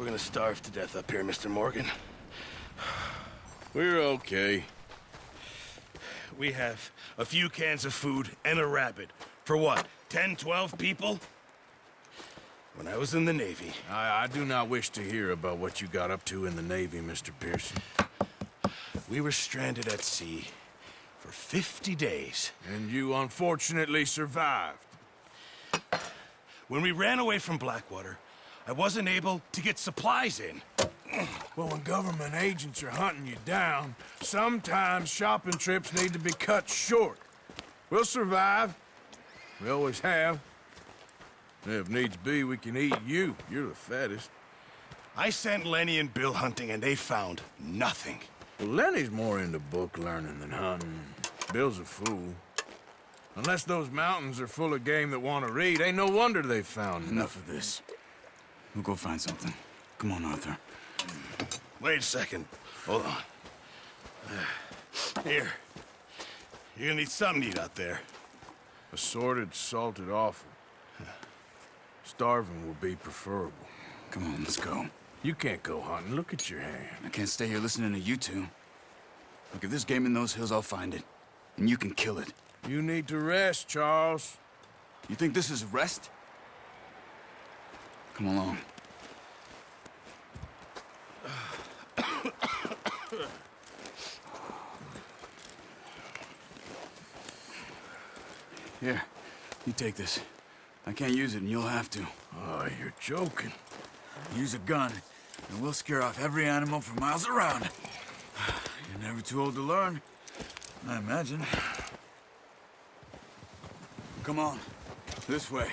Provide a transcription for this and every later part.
We're gonna starve to death up here, Mr. Morgan. We're okay. We have a few cans of food and a rabbit. For what, 10, 12 people? When I was in the Navy... I do not wish to hear about what you got up to in the Navy, Mr. Pearson. We were stranded at sea for 50 days. And you unfortunately survived. When we ran away from Blackwater, I wasn't able to get supplies in. Well, when government agents are hunting you down, sometimes shopping trips need to be cut short. We'll survive. We always have. If needs be, we can eat you. You're the fattest. I sent Lenny and Bill hunting, and they found nothing. Well, Lenny's more into book learning than hunting. Bill's a fool. Unless those mountains are full of game that want to read, ain't no wonder they found Enough of this. We'll go find something. Come on, Arthur. Wait a second. Hold on. Here. You're gonna need something to eat out there. Assorted, salted offal. Starving will be preferable. Come on, let's go. You can't go hunting. Look at your hand. I can't stay here listening to you two. Look, if there's game in those hills, I'll find it. And you can kill it. You need to rest, Charles. You think this is rest? Come along. Here, you take this. I can't use it, and you'll have to. Oh, you're joking. Use a gun, and we'll scare off every animal for miles around. You're never too old to learn, I imagine. Come on, this way.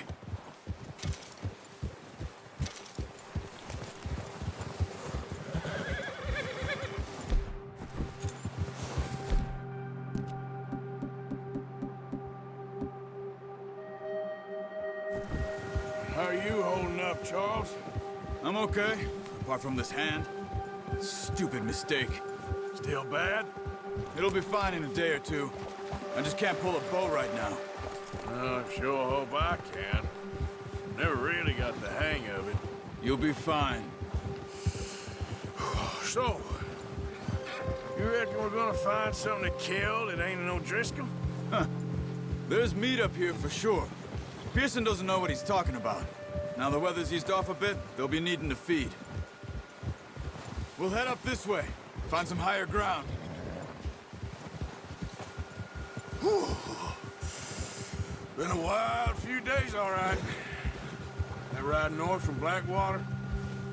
How are you holding up, Charles? I'm okay, apart from this hand. Stupid mistake. Still bad? It'll be fine in a day or two. I just can't pull a bow right now. I sure hope I can. Never really got the hang of it. You'll be fine. So, you reckon we're gonna find something to kill that ain't no Driscoll? There's meat up here for sure. Pearson doesn't know what he's talking about. Now the weather's eased off a bit, they'll be needing to feed. We'll head up this way. Find some higher ground. Whew. Been a wild few days, all right. That ride north from Blackwater,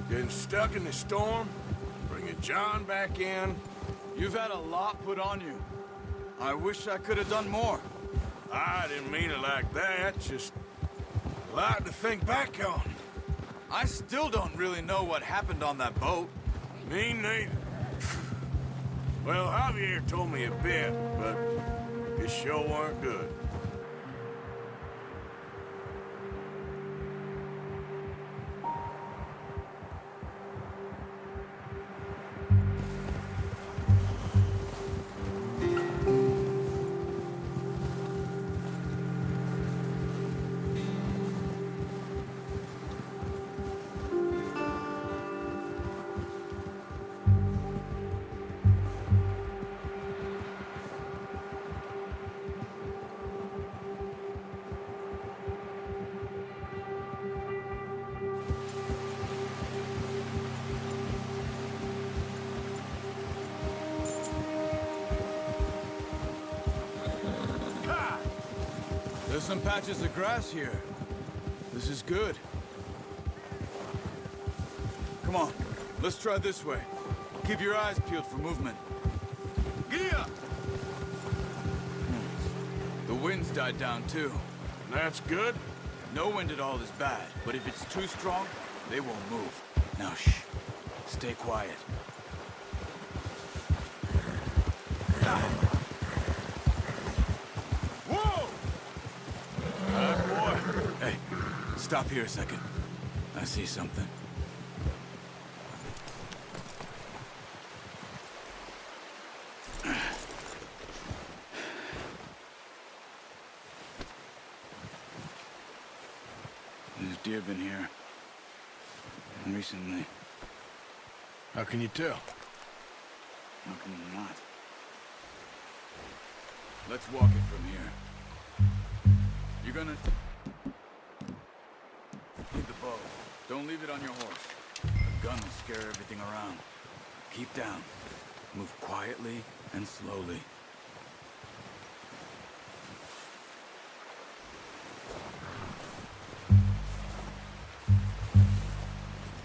getting stuck in the storm, bringing John back in. You've had a lot put on you. I wish I could have done more. I didn't mean it like that, just a lot to think back on. I still don't really know what happened on that boat. Me neither. Well, Javier told me a bit, but it sure weren't good. There's some patches of grass here. This is good. Come on, let's try this way. Keep your eyes peeled for movement. Gia! The wind's died down too. That's good. No wind at all is bad, but if it's too strong, they won't move. Now shh. Stay quiet. Whoa! Good boy. Hey, stop here a second. I see something. There's deer been here. Recently. How can you tell? How can you not? Let's walk it from here. You're gonna... Need the bow. Don't leave it on your horse. A gun will scare everything around. Keep down. Move quietly and slowly.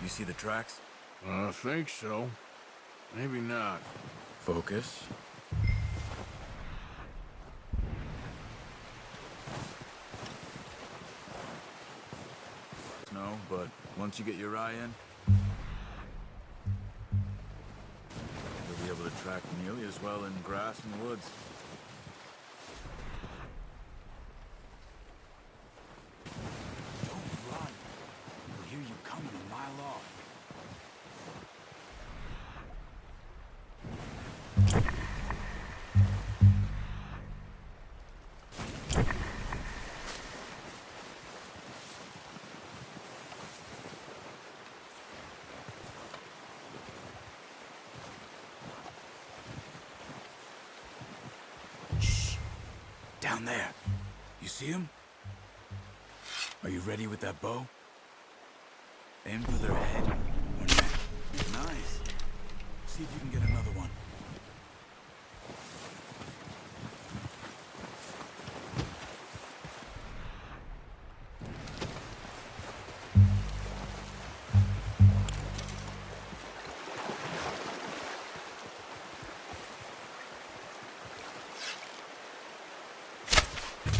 You see the tracks? I think so. Maybe not. Focus. No, but once you get your eye in, you'll be able to track nearly as well in grass and woods. Don't run. They'll hear you coming a mile off. Down there. You see him? Are you ready with that bow? Aim for their head or neck. Nice. See if you can get another one.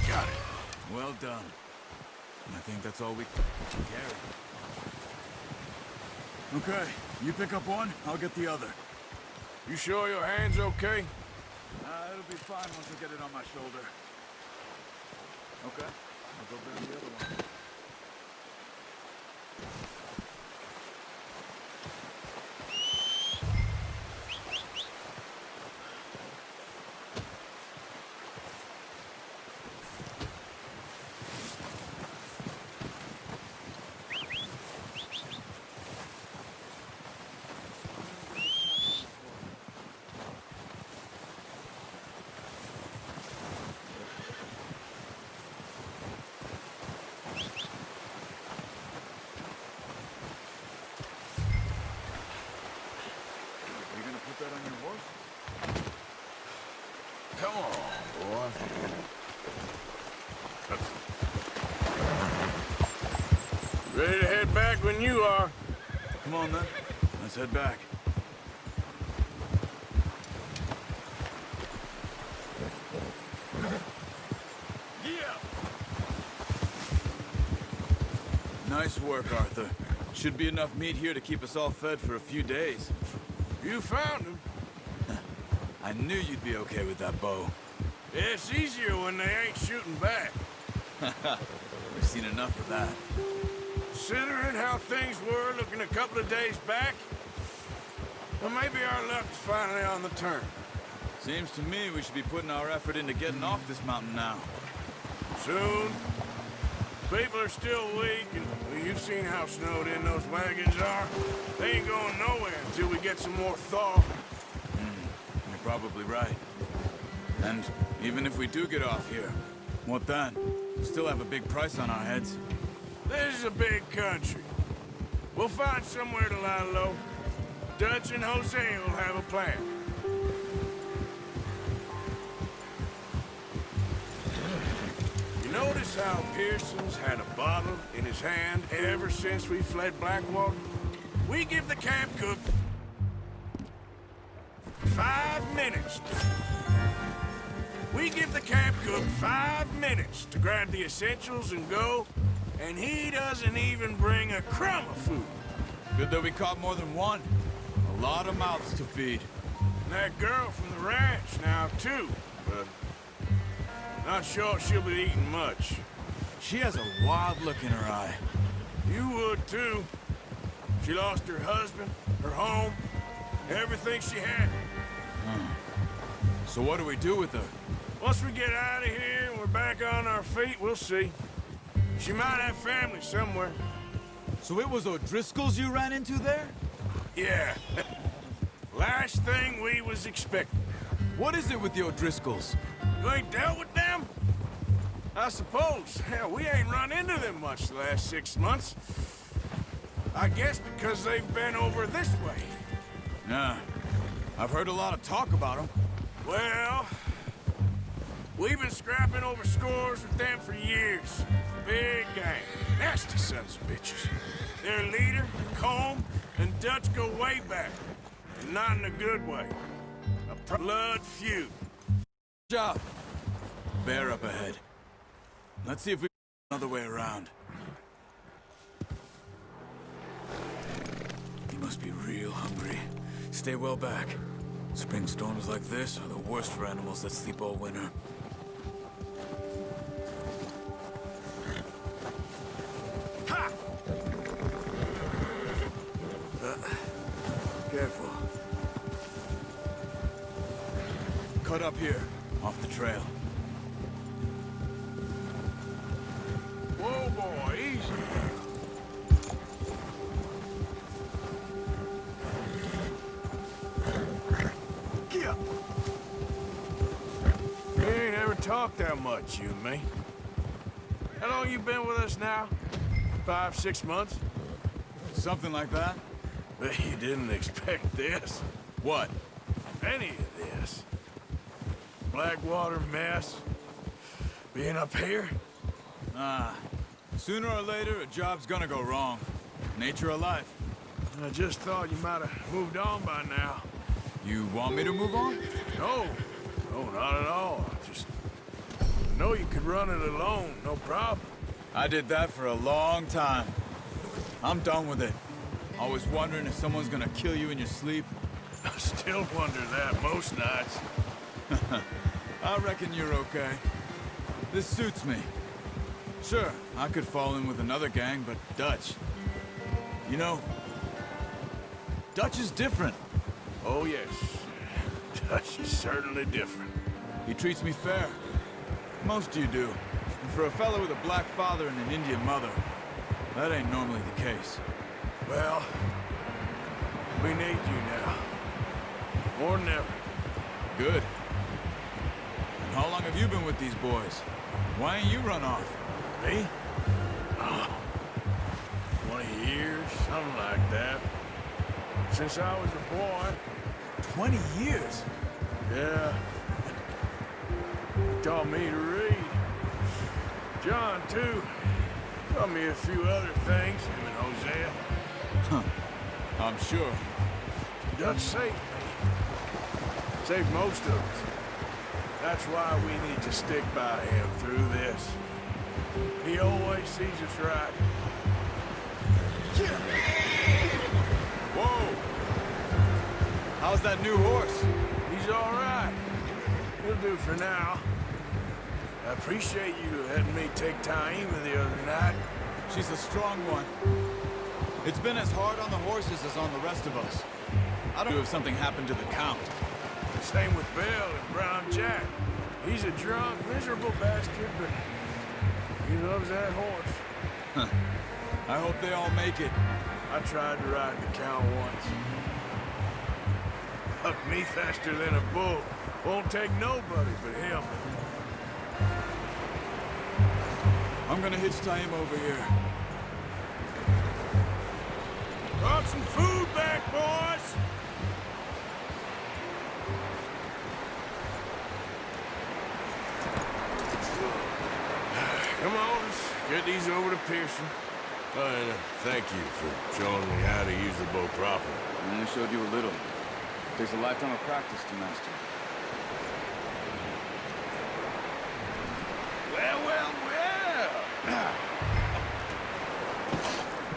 Got it. Well done. I think that's all we can carry. Okay, you pick up one, I'll get the other. You sure your hand's okay? It'll be fine once I get it on my shoulder. Okay, I'll go bring the other one. You gonna put that on your horse? Come on, boy. Ready to head back when you are. Come on then, let's head back. Nice work, Arthur. Should be enough meat here to keep us all fed for a few days. You found him. I knew you'd be okay with that bow. It's easier when they ain't shooting back. We've seen enough of that. Considering how things were looking a couple of days back, well, maybe our luck's finally on the turn. Seems to me we should be putting our effort into getting off this mountain now. Soon. People are still weak, and well, you've seen how snowed in those wagons are. They ain't going nowhere until we get some more thaw. You're probably right. And even if we do get off here, what then? We still have a big price on our heads. This is a big country. We'll find somewhere to lie low. Dutch and Jose will have a plan. You notice how Pearson's had a bottle in his hand ever since we fled Blackwater? We give the camp cook 5 minutes. We give the camp cook 5 minutes to grab the essentials and go, and he doesn't even bring a crumb of food. Good that we caught more than one. A lot of mouths to feed. And that girl from the ranch now, too, but not sure she'll be eating much. She has a wild look in her eye. You would, too. She lost her husband, her home, everything she had. So what do we do with her? Once we get out of here and we're back on our feet, we'll see. She might have family somewhere. So it was O'Driscoll's you ran into there? Yeah. Last thing we was expecting. What is it with the O'Driscolls? You ain't dealt with them? I suppose. Hell, we ain't run into them much the last 6 months. I guess because they've been over this way. Nah. I've heard a lot of talk about them. Well, we've been scrapping over scores with them for years. Big gang. Nasty sons of bitches. Their leader, Colm, and Dutch go way back. And not in a good way. A blood feud. Job. Bear up ahead. Let's see if we can another way around. He must be real hungry. Stay well back. Spring storms like this are the worst for animals that sleep all winter. Ha! Careful. Cut up here, off the trail. Whoa, boy, easy. Get. We ain't ever talked that much, you and me. How long you been with us now? 5, 6 months? Something like that? But you didn't expect this. What? Any of this. Blackwater mess. Being up here? Ah. Sooner or later, a job's gonna go wrong. Nature of life. I just thought you might have moved on by now. You want me to move on? No. No, not at all. I just know you could run it alone, no problem. I did that for a long time. I'm done with it. Always wondering if someone's gonna kill you in your sleep. I still wonder that most nights. I reckon you're okay. This suits me. Sure, I could fall in with another gang, but Dutch... You know, Dutch is different. Oh, yes. Dutch is certainly different. He treats me fair. Most you do. And for a fellow with a black father and an Indian mother, that ain't normally the case. Well, we need you now. More than ever. Good. And how long have you been with these boys? Why ain't you run off? Me? Oh, 20 years, something like that. Since I was a boy. 20 years? Yeah. He taught me to read. John, too. Taught me a few other things, him and Hosea. Huh. I'm sure. Dutch saved me. Saved most of us. That's why we need to stick by him through this. He always sees us right. Whoa! How's that new horse? He's all right. He'll do for now. I appreciate you letting me take Taima the other night. She's a strong one. It's been as hard on the horses as on the rest of us. I don't know if something happened to the Count. Same with Bill and Brown Jack. He's a drunk, miserable bastard, but he loves that horse. Huh. I hope they all make it. I tried to ride the Count once. Bucked me faster than a bull. Won't take nobody but him. I'm gonna hitch Taima over here. Brought some food back, boys! Come on, let's get these over to Pearson. And thank you for showing me how to use the bow properly. I only showed you a little. Takes a lifetime of practice to master. Well, well, well.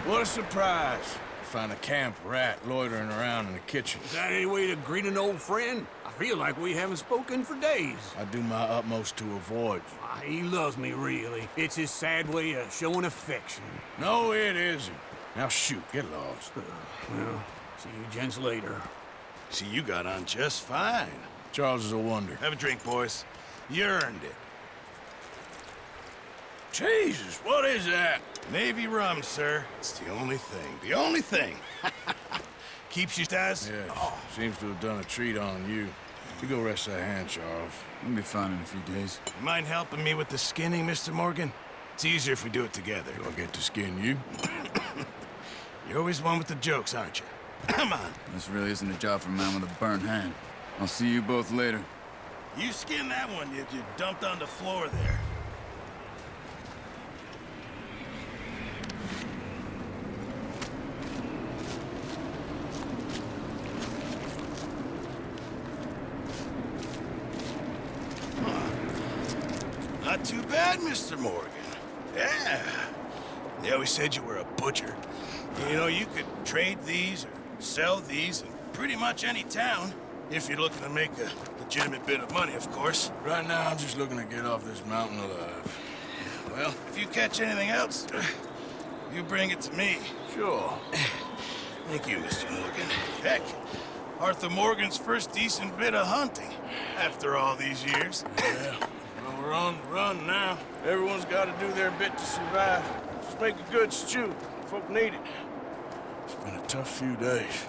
What a surprise. Find a camp rat loitering around in the kitchen. Is that any way to greet an old friend? I feel like we haven't spoken for days. I do my utmost to avoid you. Ah, he loves me, really. It's his sad way of showing affection. No, it isn't. Now shoot, get lost. Well, see you gents later. See, you got on just fine. Charles is a wonder. Have a drink, boys. You earned it. Jesus, what is that? Navy rum, sir. It's the only thing. The only thing. Keeps you Taz? Yeah, seems to have done a treat on you. You go rest that hand, Charles. We'll be fine in a few days. You mind helping me with the skinning, Mr. Morgan? It's easier if we do it together. Do I get to skin you? You're always one with the jokes, aren't you? Come on. This really isn't a job for a man with a burnt hand. I'll see you both later. You skinned that one you dumped on the floor there. Not too bad, Mr. Morgan. Yeah. They always said you were a butcher. You know, you could trade these or sell these in pretty much any town. If you're looking to make a legitimate bit of money, of course. Right now, I'm just looking to get off this mountain alive. Well, if you catch anything else, you bring it to me. Sure. Thank you, Mr. Morgan. Heck, Arthur Morgan's first decent bit of hunting after all these years. Yeah. Well, we're on the run now. Everyone's got to do their bit to survive. Just make a good stew. Folk need it. It's been a tough few days.